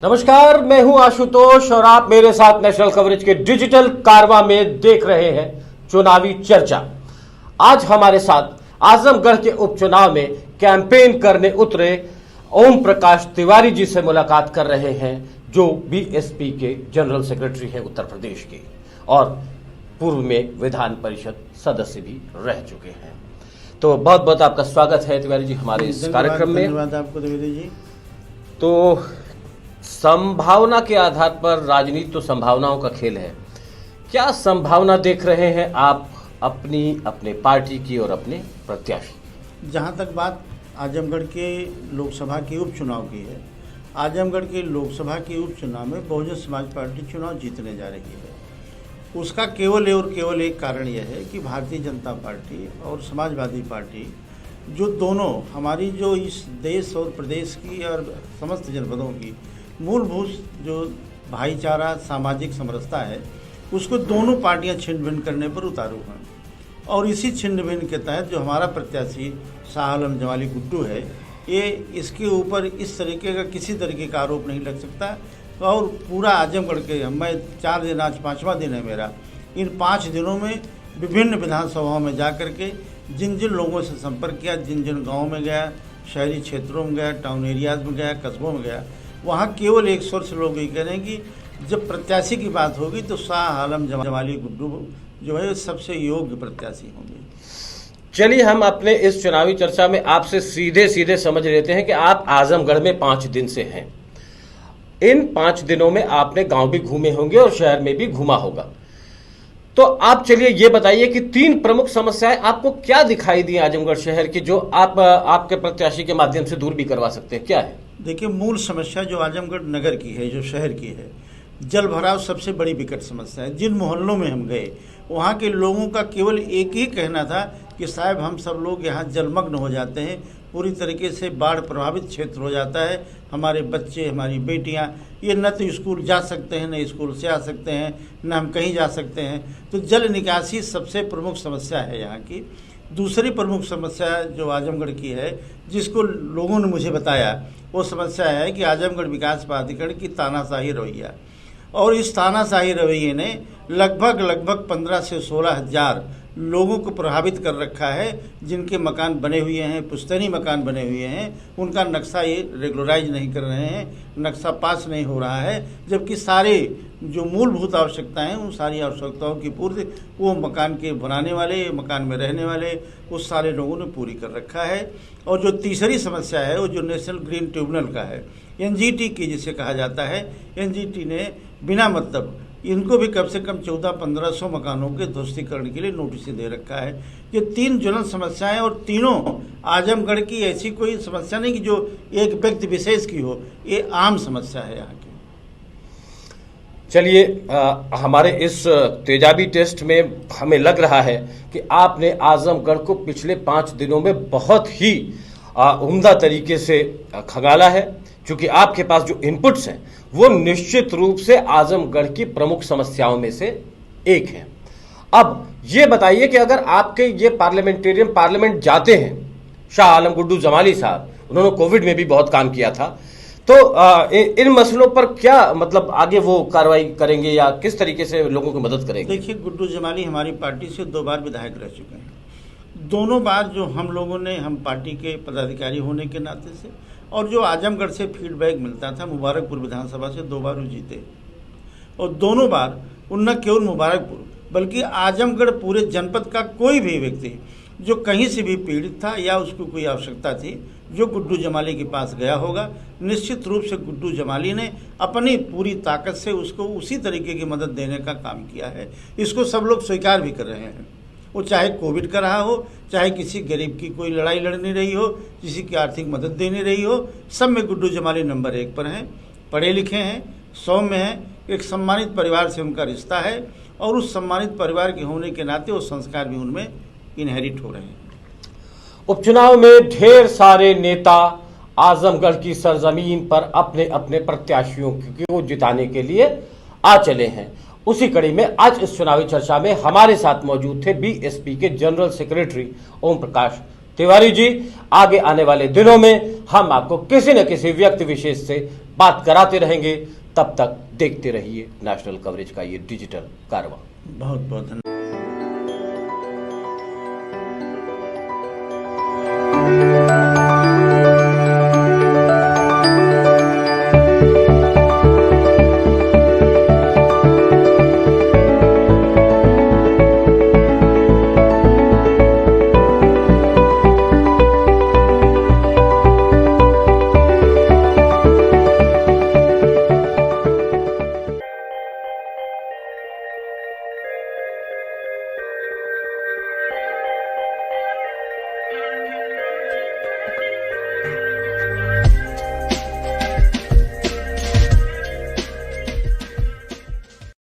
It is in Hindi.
नमस्कार, मैं हूं आशुतोष और आप मेरे साथ नेशनल कवरेज के डिजिटल कारवां में देख रहे हैं चुनावी चर्चा। आज हमारे साथ आजमगढ़ के उपचुनाव में कैंपेन करने उतरे ओम प्रकाश तिवारी जी से मुलाकात कर रहे हैं, जो बीएसपी के जनरल सेक्रेटरी हैं उत्तर प्रदेश के और पूर्व में विधान परिषद सदस्य भी रह चुके हैं। तो बहुत बहुत आपका स्वागत है तिवारी जी हमारे इस कार्यक्रम में। धन्यवाद आपको द्विवेदी जी। तो संभावना के आधार पर राजनीति तो संभावनाओं का खेल है। क्या संभावना देख रहे हैं आप अपने पार्टी की और अपने प्रत्याशी? जहाँ तक बात आजमगढ़ के लोकसभा के उपचुनाव की है, आजमगढ़ के लोकसभा के उपचुनाव में बहुजन समाज पार्टी चुनाव जीतने जा रही है। उसका केवल एक कारण यह है कि भारतीय जनता पार्टी और समाजवादी पार्टी जो दोनों हमारी जो इस देश और प्रदेश की और समस्त जनपदों की मूलभूत जो भाईचारा सामाजिक समरसता है, उसको दोनों पार्टियां छिन्न भिन्न करने पर उतारू हैं। और इसी छिन्न भिन्न के तहत जो हमारा प्रत्याशी शाह आलम जमाली गुड्डू है, ये इसके ऊपर इस तरीके का किसी तरीके का आरोप नहीं लग सकता। और पूरा आजमगढ़ के मैं 4 दिन, आज 5वां दिन है मेरा, इन 5 दिनों में विभिन्न विधानसभाओं में जा कर के जिन जिन लोगों से संपर्क किया, जिन जिन गाँव में गया, शहरी क्षेत्रों में गया, टाउन एरियाज में गया, कस्बों में गया, वहाँ केवल एक स्वर से लोग ये कह रहे हैं कि जब प्रत्याशी की बात होगी तो शाह आलम जमाली गुड्डू जो है सबसे योग्य प्रत्याशी होंगे। चलिए हम अपने इस चुनावी चर्चा में आपसे सीधे समझ लेते हैं कि आप आजमगढ़ में 5 दिन से हैं। इन 5 दिनों में आपने गांव भी घूमे होंगे और शहर में भी घूमा होगा। तो आप चलिए ये बताइए कि 3 प्रमुख समस्याएं आपको क्या दिखाई दी आजमगढ़ शहर की, जो आप आपके प्रत्याशी के माध्यम से दूर भी करवा सकते हैं? क्या है? देखिए, मूल समस्या जो आजमगढ़ नगर की है, जो शहर की है, जल भराव सबसे बड़ी विकट समस्या है। जिन मोहल्लों में हम गए, वहाँ के लोगों का केवल एक ही कहना था कि साहब हम सब लोग यहाँ जलमग्न हो जाते हैं, पूरी तरीके से बाढ़ प्रभावित क्षेत्र हो जाता है। हमारे बच्चे, हमारी बेटियाँ ये न तो स्कूल जा सकते हैं, न स्कूल से आ सकते हैं, न हम कहीं जा सकते हैं। तो जल निकासी सबसे प्रमुख समस्या है यहाँ की। दूसरी प्रमुख समस्या जो आजमगढ़ की है, जिसको लोगों ने मुझे बताया, वो समस्या है कि आजमगढ़ विकास प्राधिकरण की तानाशाही रवैया, और इस तानाशाही रवैये ने लगभग 15 से 16 हज़ार लोगों को प्रभावित कर रखा है। जिनके मकान बने हुए हैं, पुश्तैनी मकान बने हुए हैं, उनका नक्शा ये रेगुलराइज नहीं कर रहे हैं, नक्शा पास नहीं हो रहा है, जबकि सारे जो मूलभूत आवश्यकताएं हैं, उन सारी आवश्यकताओं की पूर्ति वो मकान के बनाने वाले, मकान में रहने वाले उस सारे लोगों ने पूरी कर रखा है। और जो तीसरी समस्या है, वो जो नेशनल ग्रीन ट्रिब्यूनल का है, एनजीटी की जिसे कहा जाता है, एनजीटी ने बिना मतलब इनको भी कम से कम 1400-1500 मकानों के ध्वस्तीकरण के लिए नोटिस दे रखा है। ये 3 ज्वलंत समस्याएं, और तीनों आजमगढ़ की ऐसी कोई समस्या नहीं कि जो एक व्यक्ति विशेष की हो, ये आम समस्या है यहाँ की। चलिए हमारे इस तेजाबी टेस्ट में हमें लग रहा है कि आपने आजमगढ़ को पिछले 5 दिनों में बहुत ही उम्दा तरीके से खंगाला है, क्योंकि आपके पास जो इनपुट्स हैं वो निश्चित रूप से आजमगढ़ की प्रमुख समस्याओं में से एक है। अब ये बताइए कि अगर आपके ये पार्लियामेंट जाते हैं, शाह आलम गुड्डू जमाली साहब, उन्होंने कोविड में भी बहुत काम किया था, तो इन मसलों पर क्या मतलब आगे वो कार्रवाई करेंगे या किस तरीके से लोगों की मदद करेंगे? देखिए, गुड्डू जमाली हमारी पार्टी से 2 बार विधायक रह चुके हैं। दोनों बार जो हम लोगों ने, हम पार्टी के पदाधिकारी होने के नाते से, और जो आजमगढ़ से फीडबैक मिलता था, मुबारकपुर विधानसभा से 2 बार वो जीते, और दोनों बार उन न केवल मुबारकपुर बल्कि आजमगढ़ पूरे जनपद का कोई भी व्यक्ति जो कहीं से भी पीड़ित था या उसको कोई आवश्यकता थी, जो गुड्डू जमाली के पास गया होगा, निश्चित रूप से गुड्डू जमाली ने अपनी पूरी ताकत से उसको उसी तरीके की मदद देने का काम किया है। इसको सब लोग स्वीकार भी कर रहे हैं। वो चाहे कोविड का रहा हो, चाहे किसी गरीब की कोई लड़ाई लड़नी रही हो, किसी की आर्थिक मदद देनी रही हो, सब में गुड्डू जमाली नंबर 1 पर हैं। पढ़े लिखे हैं, सौम्य हैं, एक सम्मानित परिवार से उनका रिश्ता है, और उस सम्मानित परिवार के होने के नाते वो संस्कार भी उनमें इनहेरिट हो रहे हैं। उपचुनाव में ढेर सारे नेता आजमगढ़ की सरजमीन पर अपने अपने प्रत्याशियों को जिताने के लिए आ चले हैं। उसी कड़ी में आज इस चुनावी चर्चा में हमारे साथ मौजूद थे बीएसपी के जनरल सेक्रेटरी ओम प्रकाश तिवारी जी, आगे आने वाले दिनों में हम आपको किसी न किसी व्यक्ति विशेष से बात कराते रहेंगे। तब तक देखते रहिए नेशनल कवरेज का ये डिजिटल कारवां। बहुत बहुत धन्यवाद।